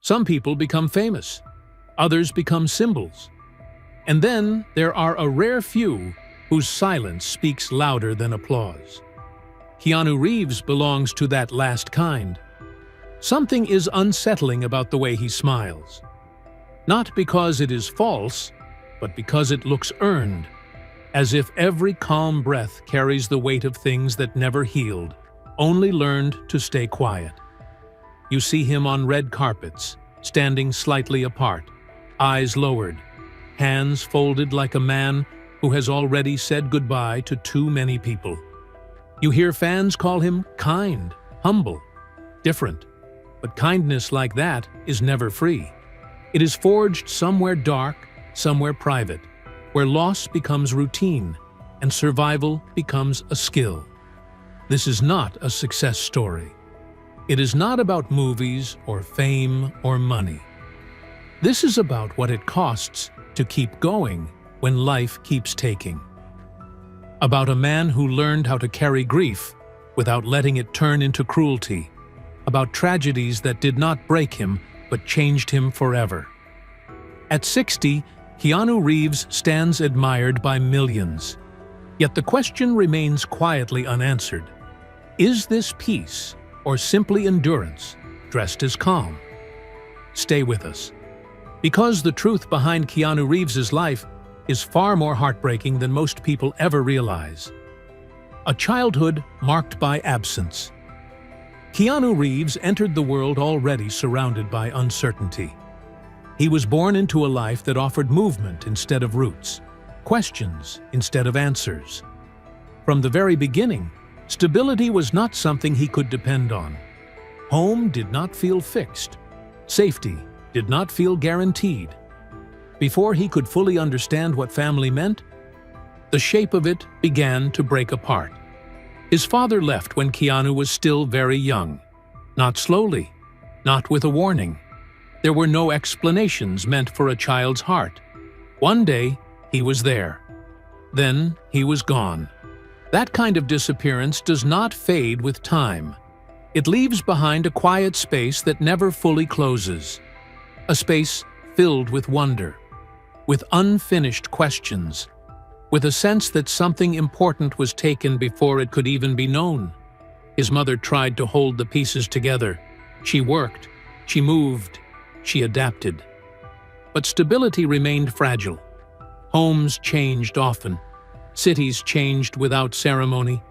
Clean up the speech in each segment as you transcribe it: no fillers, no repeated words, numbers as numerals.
Some people become famous, others become symbols. And then there are a rare few whose silence speaks louder than applause. Keanu Reeves belongs to that last kind. Something is unsettling about the way he smiles. Not because it is false, but because it looks earned, as if every calm breath carries the weight of things that never healed, only learned to stay quiet. You see him on red carpets, standing slightly apart, eyes lowered, hands folded like a man who has already said goodbye to too many people. You hear fans call him kind, humble, different. But kindness like that is never free. It is forged somewhere dark, somewhere private, where loss becomes routine and survival becomes a skill. This is not a success story. It is not about movies or fame or money. This is about what it costs to keep going when life keeps taking. About a man who learned how to carry grief without letting it turn into cruelty. About tragedies that did not break him but changed him forever. At 60, Keanu Reeves stands admired by millions. Yet the question remains quietly unanswered. Is this peace or simply endurance dressed as calm? Stay with us, because the truth behind Keanu Reeves's life is far more heartbreaking than most people ever realize. A childhood marked by absence. Keanu Reeves entered the world already surrounded by uncertainty. He was born into a life that offered movement instead of roots, questions instead of answers. From the very beginning, stability was not something he could depend on. Home did not feel fixed. Safety did not feel guaranteed. Before he could fully understand what family meant, the shape of it began to break apart. His father left when Keanu was still very young. Not slowly, not with a warning. There were no explanations meant for a child's heart. One day, he was there. Then, he was gone. That kind of disappearance does not fade with time. It leaves behind a quiet space that never fully closes. A space filled with wonder, with unfinished questions, with a sense that something important was taken before it could even be known. His mother tried to hold the pieces together. She worked, she moved, she adapted. But stability remained fragile. Homes changed often. Cities changed without ceremony.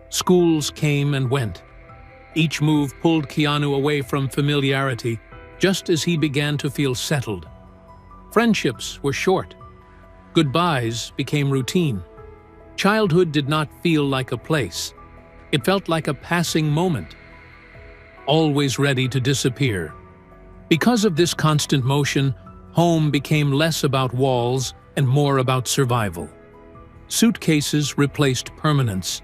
Schools came and went. Each move pulled Keanu away from familiarity, just as he began to feel settled. Friendships were short. Goodbyes became routine. Childhood did not feel like a place. It felt like a passing moment, always ready to disappear. Because of this constant motion, home became less about walls and more about survival. Suitcases replaced permanence.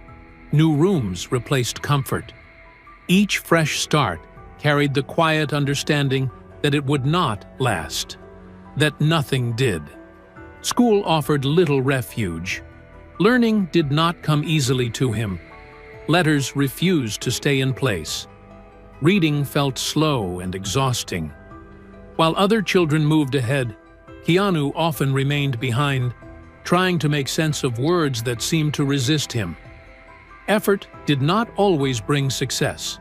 New rooms replaced comfort. Each fresh start carried the quiet understanding that it would not last, that nothing did. School offered little refuge. Learning did not come easily to him. Letters refused to stay in place. Reading felt slow and exhausting. While other children moved ahead, Keanu often remained behind, trying to make sense of words that seemed to resist him. Effort did not always bring success.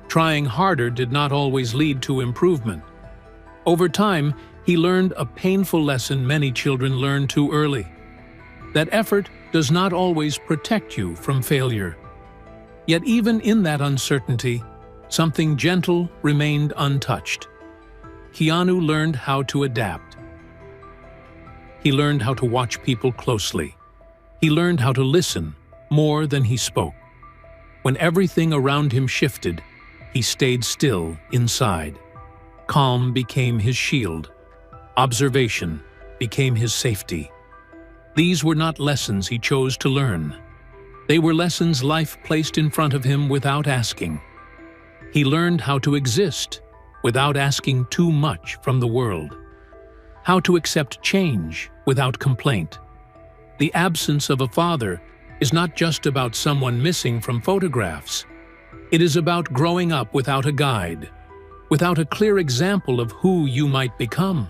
Trying harder did not always lead to improvement. Over time, he learned a painful lesson many children learn too early: that effort does not always protect you from failure. Yet even in that uncertainty, something gentle remained untouched. Keanu learned how to adapt. He learned how to watch people closely. He learned how to listen more than he spoke. When everything around him shifted, he stayed still inside. Calm became his shield. Observation became his safety. These were not lessons he chose to learn. They were lessons life placed in front of him without asking. He learned how to exist without asking too much from the world. How to accept change without complaint. The absence of a father is not just about someone missing from photographs. It is about growing up without a guide, without a clear example of who you might become.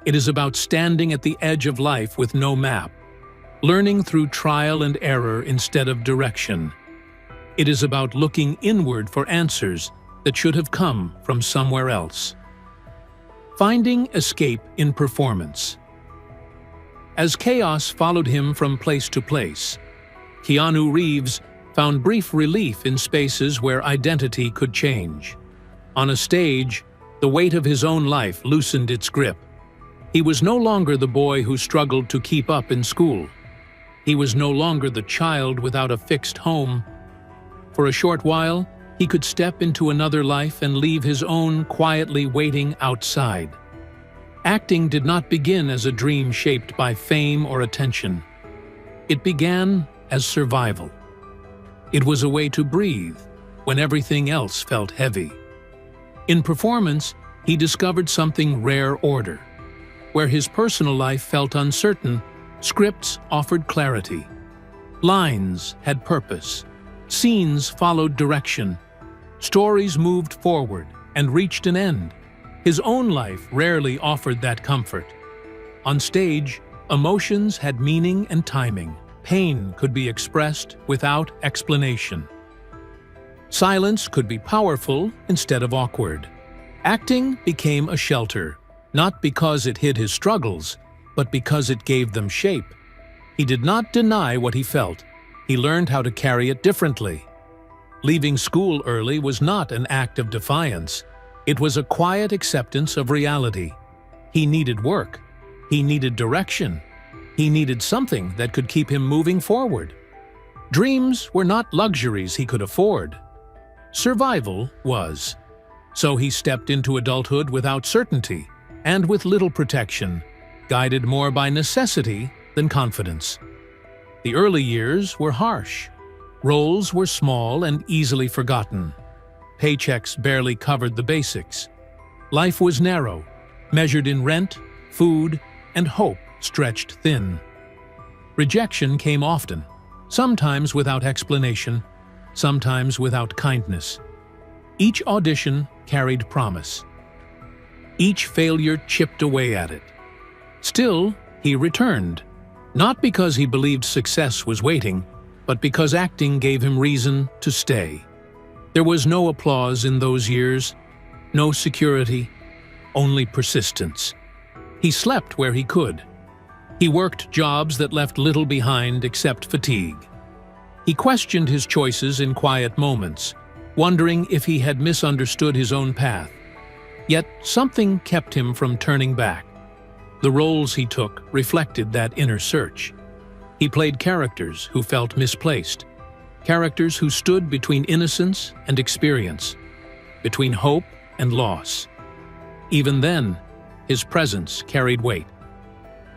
It is about standing at the edge of life with no map, learning through trial and error instead of direction. It is about looking inward for answers that should have come from somewhere else. Finding escape in performance. As chaos followed him from place to place, Keanu Reeves found brief relief in spaces where identity could change. On a stage, the weight of his own life loosened its grip. He was no longer the boy who struggled to keep up in school. He was no longer the child without a fixed home. For a short while, he could step into another life and leave his own quietly waiting outside. Acting did not begin as a dream shaped by fame or attention. It began as survival. It was a way to breathe when everything else felt heavy. In performance, he discovered something rare order. Where his personal life felt uncertain, scripts offered clarity. Lines had purpose. Scenes followed direction. Stories moved forward and reached an end. His own life rarely offered that comfort. On stage, emotions had meaning and timing. Pain could be expressed without explanation. Silence could be powerful instead of awkward. Acting became a shelter, not because it hid his struggles, but because it gave them shape. He did not deny what he felt. He learned how to carry it differently. Leaving school early was not an act of defiance. It was a quiet acceptance of reality. He needed work. He needed direction. He needed something that could keep him moving forward. Dreams were not luxuries he could afford. Survival was. So he stepped into adulthood without certainty and with little protection, guided more by necessity than confidence. The early years were harsh. Roles were small and easily forgotten. Paychecks barely covered the basics. Life was narrow, measured in rent, food, and hope stretched thin. Rejection came often, sometimes without explanation, sometimes without kindness. Each audition carried promise. Each failure chipped away at it. Still, he returned, not because he believed success was waiting, but because acting gave him reason to stay. There was no applause in those years, no security, only persistence. He slept where he could. He worked jobs that left little behind except fatigue. He questioned his choices in quiet moments, wondering if he had misunderstood his own path. Yet something kept him from turning back. The roles he took reflected that inner search. He played characters who felt misplaced, characters who stood between innocence and experience, between hope and loss. Even then, his presence carried weight.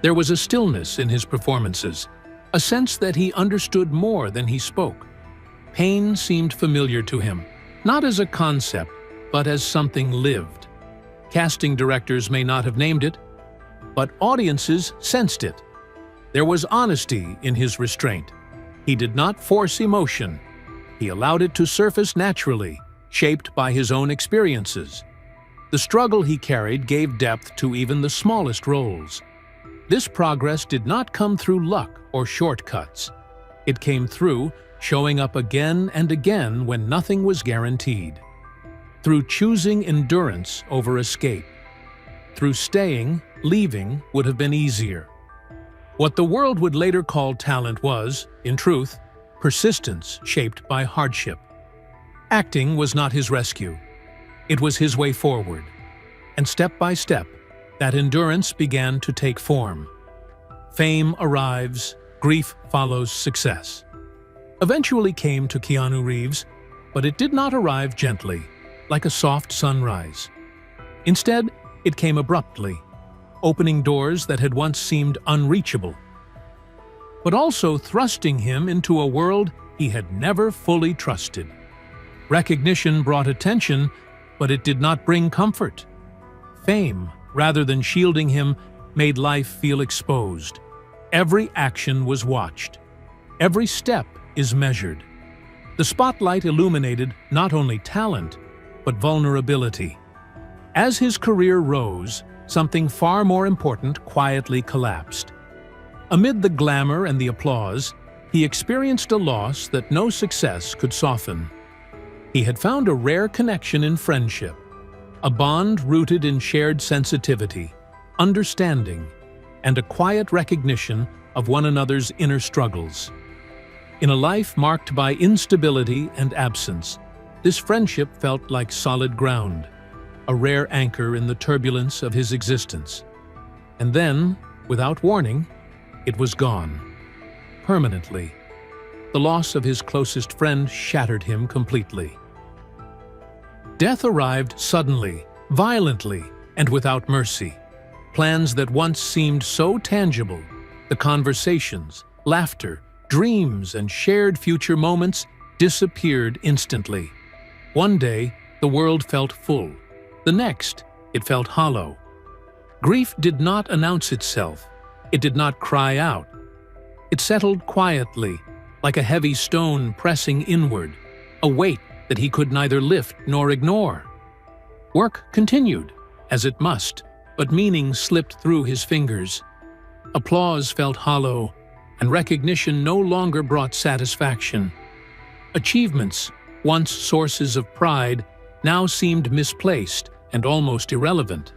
There was a stillness in his performances, a sense that he understood more than he spoke. Pain seemed familiar to him, not as a concept, but as something lived. Casting directors may not have named it, but audiences sensed it. There was honesty in his restraint. He did not force emotion. He allowed it to surface naturally, shaped by his own experiences. The struggle he carried gave depth to even the smallest roles. This progress did not come through luck or shortcuts. It came through showing up again and again when nothing was guaranteed. Through choosing endurance over escape. Through staying, leaving would have been easier. What the world would later call talent was, in truth, persistence shaped by hardship. Acting was not his rescue. It was his way forward. And step by step, that endurance began to take form. Fame arrives, grief follows success. Eventually came to Keanu Reeves, but it did not arrive gently, like a soft sunrise. Instead, it came abruptly, opening doors that had once seemed unreachable, but also thrusting him into a world he had never fully trusted. Recognition brought attention, but it did not bring comfort. Fame, rather than shielding him, made life feel exposed. Every action was watched. Every step is measured. The spotlight illuminated not only talent, but vulnerability. As his career rose, something far more important quietly collapsed. Amid the glamour and the applause, he experienced a loss that no success could soften. He had found a rare connection in friendship, a bond rooted in shared sensitivity, understanding, and a quiet recognition of one another's inner struggles. In a life marked by instability and absence, this friendship felt like solid ground, a rare anchor in the turbulence of his existence. And then, without warning, it was gone. Permanently. The loss of his closest friend shattered him completely. Death arrived suddenly, violently, and without mercy. Plans that once seemed so tangible, the conversations, laughter, dreams, and shared future moments disappeared instantly. One day, the world felt full. The next, it felt hollow. Grief did not announce itself. It did not cry out. It settled quietly, like a heavy stone pressing inward, a weight that he could neither lift nor ignore. Work continued, as it must, but meaning slipped through his fingers. Applause felt hollow, and recognition no longer brought satisfaction. Achievements, once sources of pride, now seemed misplaced and almost irrelevant.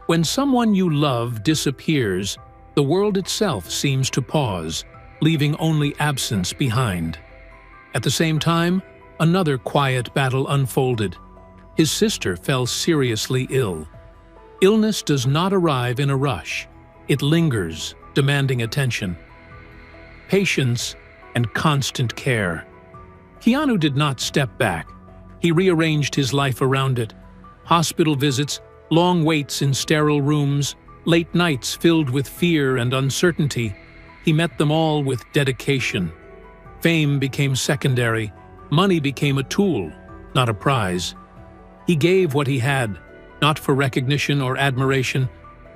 When someone you love disappears, the world itself seems to pause, leaving only absence behind. At the same time, another quiet battle unfolded. His sister fell seriously ill. Illness does not arrive in a rush. It lingers, demanding attention, patience, and constant care. Keanu did not step back. He rearranged his life around it. Hospital visits, long waits in sterile rooms, late nights filled with fear and uncertainty. He met them all with dedication. Fame became secondary. Money became a tool, not a prize. He gave what he had, not for recognition or admiration,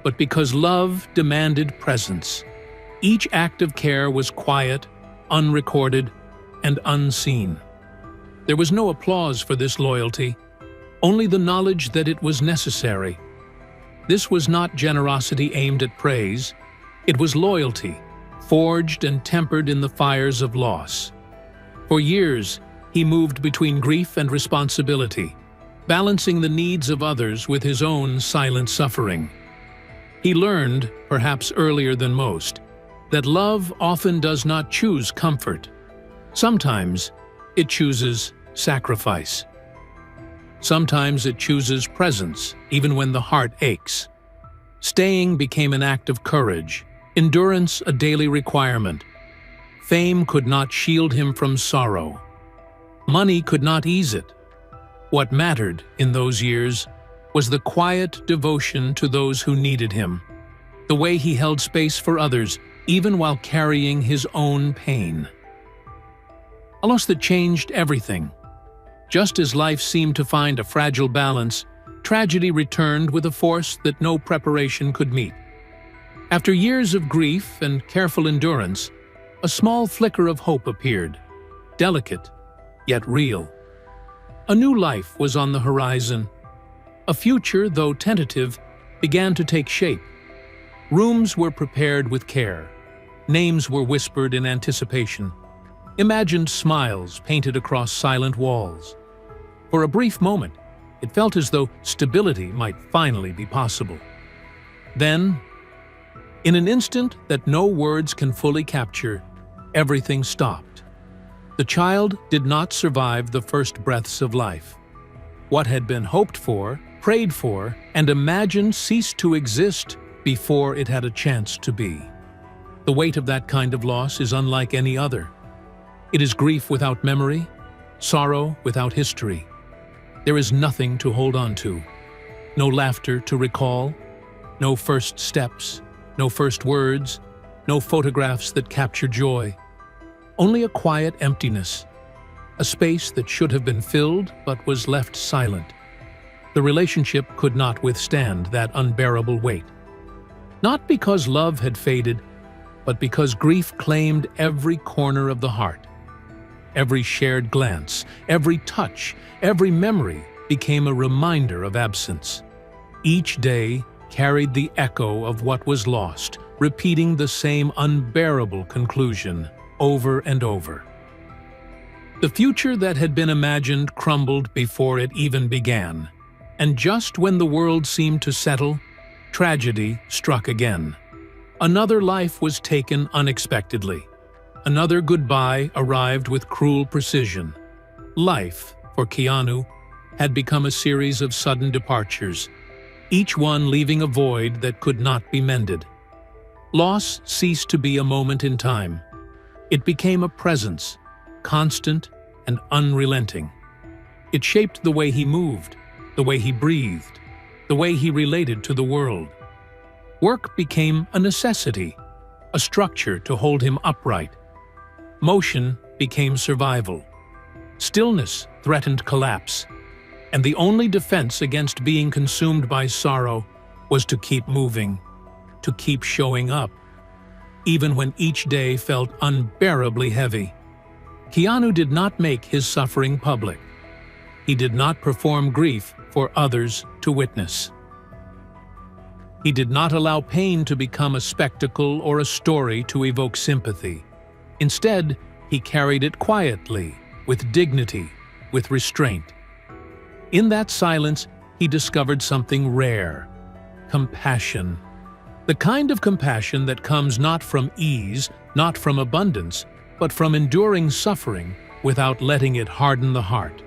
but because love demanded presence. Each act of care was quiet, unrecorded, and unseen. There was no applause for this loyalty, only the knowledge that it was necessary. This was not generosity aimed at praise. It was loyalty, forged and tempered in the fires of loss. For years, he moved between grief and responsibility, balancing the needs of others with his own silent suffering. He learned, perhaps earlier than most, that love often does not choose comfort. Sometimes it chooses sacrifice. Sometimes it chooses presence, even when the heart aches. Staying became an act of courage, endurance a daily requirement. Fame could not shield him from sorrow. Money could not ease it. What mattered in those years was the quiet devotion to those who needed him, the way he held space for others, even while carrying his own pain. A loss that changed everything. Just as life seemed to find a fragile balance, tragedy returned with a force that no preparation could meet. After years of grief and careful endurance, a small flicker of hope appeared, delicate, yet real. A new life was on the horizon. A future, though tentative, began to take shape. Rooms were prepared with care. Names were whispered in anticipation. Imagined smiles painted across silent walls. For a brief moment, it felt as though stability might finally be possible. Then, in an instant that no words can fully capture, everything stopped. The child did not survive the first breaths of life. What had been hoped for, prayed for, and imagined ceased to exist before it had a chance to be. The weight of that kind of loss is unlike any other. It is grief without memory, sorrow without history. There is nothing to hold on to, no laughter to recall, no first steps, no first words, no photographs that capture joy. Only a quiet emptiness, a space that should have been filled but was left silent. The relationship could not withstand that unbearable weight. Not because love had faded, but because grief claimed every corner of the heart. Every shared glance, every touch, every memory became a reminder of absence. Each day carried the echo of what was lost, repeating the same unbearable conclusion over and over. The future that had been imagined crumbled before it even began, and just when the world seemed to settle, tragedy struck again. Another life was taken unexpectedly. Another goodbye arrived with cruel precision. Life, for Keanu, had become a series of sudden departures, each one leaving a void that could not be mended. Loss ceased to be a moment in time. It became a presence, constant and unrelenting. It shaped the way he moved, the way he breathed, the way he related to the world. Work became a necessity, a structure to hold him upright. Motion became survival. Stillness threatened collapse, and the only defense against being consumed by sorrow was to keep moving, to keep showing up, even when each day felt unbearably heavy. Keanu did not make his suffering public. He did not perform grief for others to witness. He did not allow pain to become a spectacle or a story to evoke sympathy. Instead, he carried it quietly, with dignity, with restraint. In that silence, he discovered something rare: compassion. The kind of compassion that comes not from ease, not from abundance, but from enduring suffering without letting it harden the heart.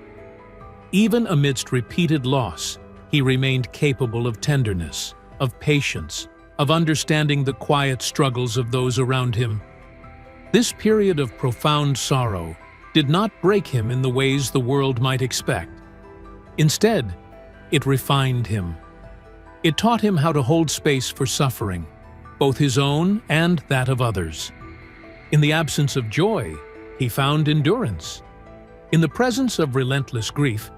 Even amidst repeated loss, he remained capable of tenderness, of patience, of understanding the quiet struggles of those around him. This period of profound sorrow did not break him in the ways the world might expect. Instead, it refined him. It taught him how to hold space for suffering, both his own and that of others. In the absence of joy, he found endurance. In the presence of relentless grief,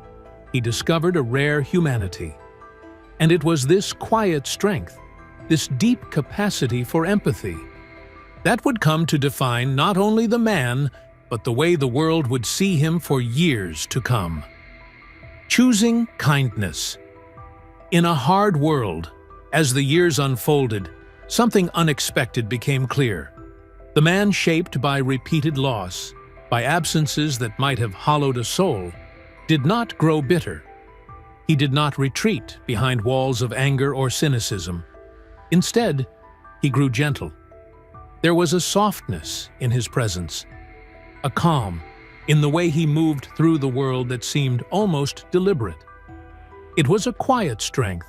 he discovered a rare humanity. And it was this quiet strength, this deep capacity for empathy, that would come to define not only the man, but the way the world would see him for years to come. Choosing kindness. In a hard world, as the years unfolded, something unexpected became clear. The man shaped by repeated loss, by absences that might have hollowed a soul, did not grow bitter. He did not retreat behind walls of anger or cynicism. Instead, he grew gentle. There was a softness in his presence, a calm in the way he moved through the world that seemed almost deliberate. It was a quiet strength,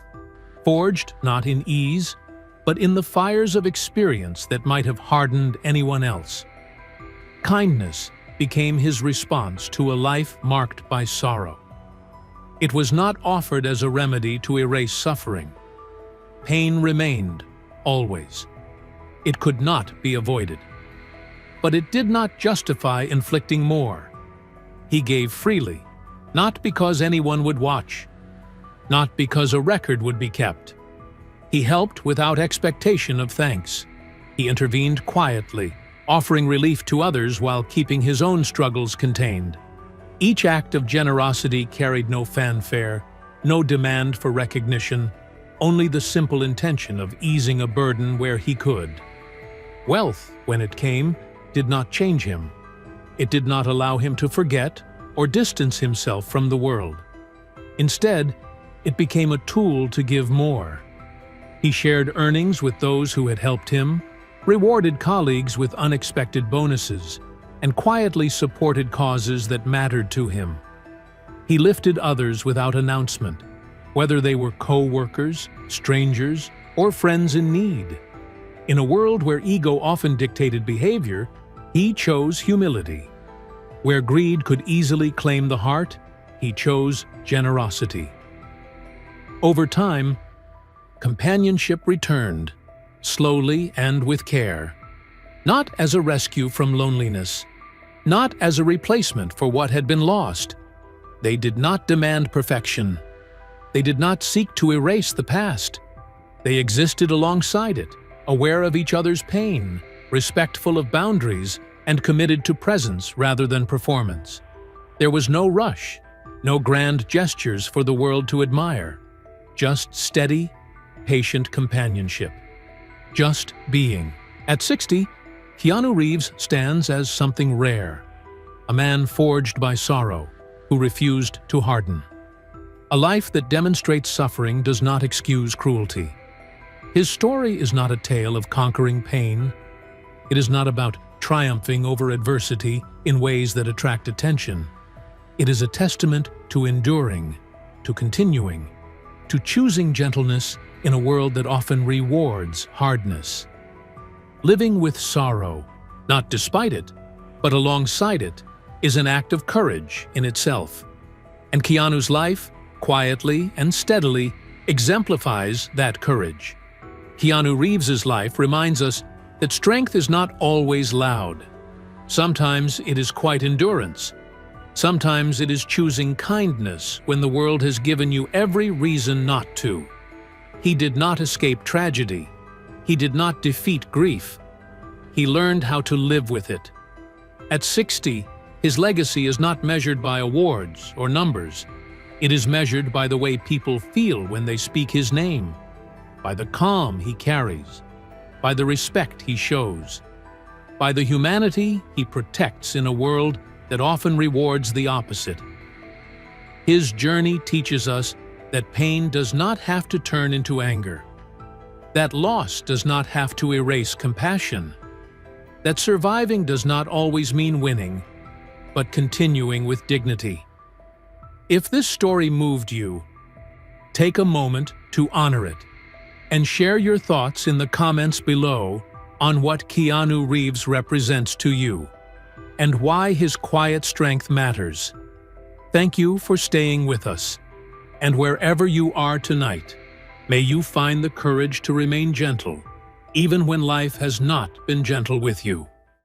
forged not in ease, but in the fires of experience that might have hardened anyone else. Kindness became his response to a life marked by sorrow. It was not offered as a remedy to erase suffering. Pain remained, always. It could not be avoided. But it did not justify inflicting more. He gave freely, not because anyone would watch, not because a record would be kept. He helped without expectation of thanks. He intervened quietly, offering relief to others while keeping his own struggles contained. Each act of generosity carried no fanfare, no demand for recognition, only the simple intention of easing a burden where he could. Wealth, when it came, did not change him. It did not allow him to forget or distance himself from the world. Instead, it became a tool to give more. He shared earnings with those who had helped him, rewarded colleagues with unexpected bonuses, and quietly supported causes that mattered to him. He lifted others without announcement, whether they were co-workers, strangers, or friends in need. In a world where ego often dictated behavior, he chose humility. Where greed could easily claim the heart, he chose generosity. Over time, companionship returned, slowly and with care. Not as a rescue from loneliness, not as a replacement for what had been lost. They did not demand perfection. They did not seek to erase the past. They existed alongside it, aware of each other's pain, respectful of boundaries, and committed to presence rather than performance. There was no rush, no grand gestures for the world to admire. just steady, patient companionship. Just being. At 60, Keanu Reeves stands as something rare, a man forged by sorrow, who refused to harden. A life that demonstrates suffering does not excuse cruelty. His story is not a tale of conquering pain. It is not about triumphing over adversity in ways that attract attention. It is a testament to enduring, to continuing, to choosing gentleness in a world that often rewards hardness. Living with sorrow, not despite it, but alongside it, is an act of courage in itself. And Keanu's life, quietly and steadily, exemplifies that courage. Keanu Reeves's life reminds us that strength is not always loud. Sometimes it is quiet endurance. Sometimes it is choosing kindness when the world has given you every reason not to. He did not escape tragedy. He did not defeat grief. He learned how to live with it. At 60, his legacy is not measured by awards or numbers. It is measured by the way people feel when they speak his name, by the calm he carries, by the respect he shows, by the humanity he protects in a world that often rewards the opposite. His journey teaches us that pain does not have to turn into anger, that loss does not have to erase compassion, that surviving does not always mean winning, but continuing with dignity. If this story moved you, take a moment to honor it and share your thoughts in the comments below on what Keanu Reeves represents to you and why his quiet strength matters. Thank you for staying with us. And wherever you are tonight, may you find the courage to remain gentle, even when life has not been gentle with you.